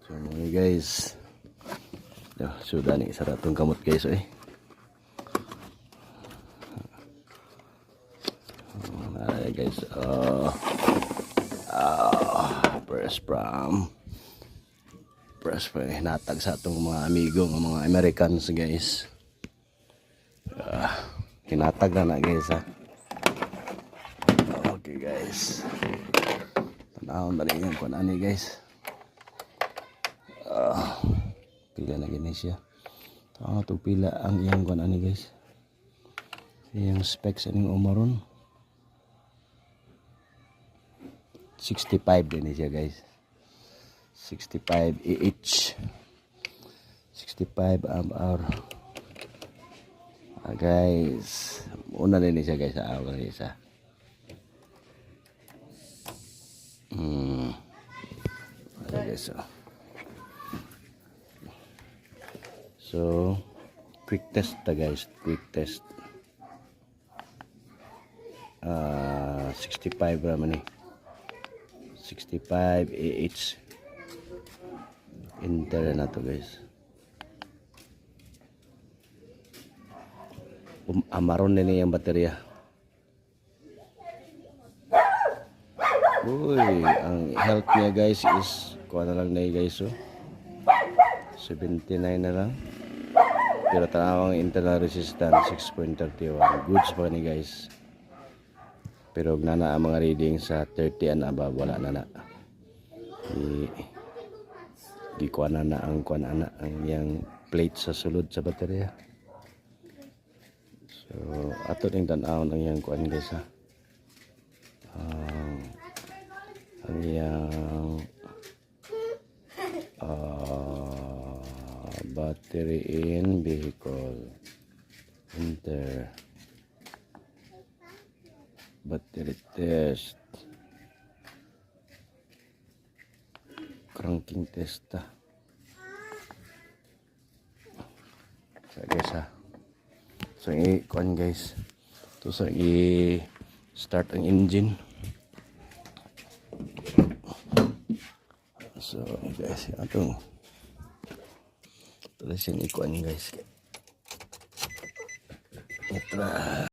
So mga guys, sudah nih saratong kamot guys guys, press from hinatag sa atong mga amigo ng mga Americans guys. Hinatag na guys Okay guys, tanahon na rin yung kunani guys. Pila na gini siya. Ito pila ang iyang kunani guys. Yung specs aning umaron 65 din siya guys. 65 AH 65 ampere guys. Una din siya guys sa awal isa. Guys, so quick test guys, quick test. 65 raman ni 65 AH Inter na to guys. Amaron din yung baterya. Uy, ang health niya guys is kuha na lang na guys 79 na lang. Pero tanawang internal resistance 6.31. Goods pa ni guys. Pero nana ang mga reading sa 30 and above wala na. Di kuha na ang kuha na ang yang plate sa sulod sa baterya. So ato ning tan-awon ang yang kuan guys ang yang battery in vehicle enter battery test cranking test so guys so i-kuan guys to so i-start ang engine. So guys, atong tulis yung ikuan guys. Ito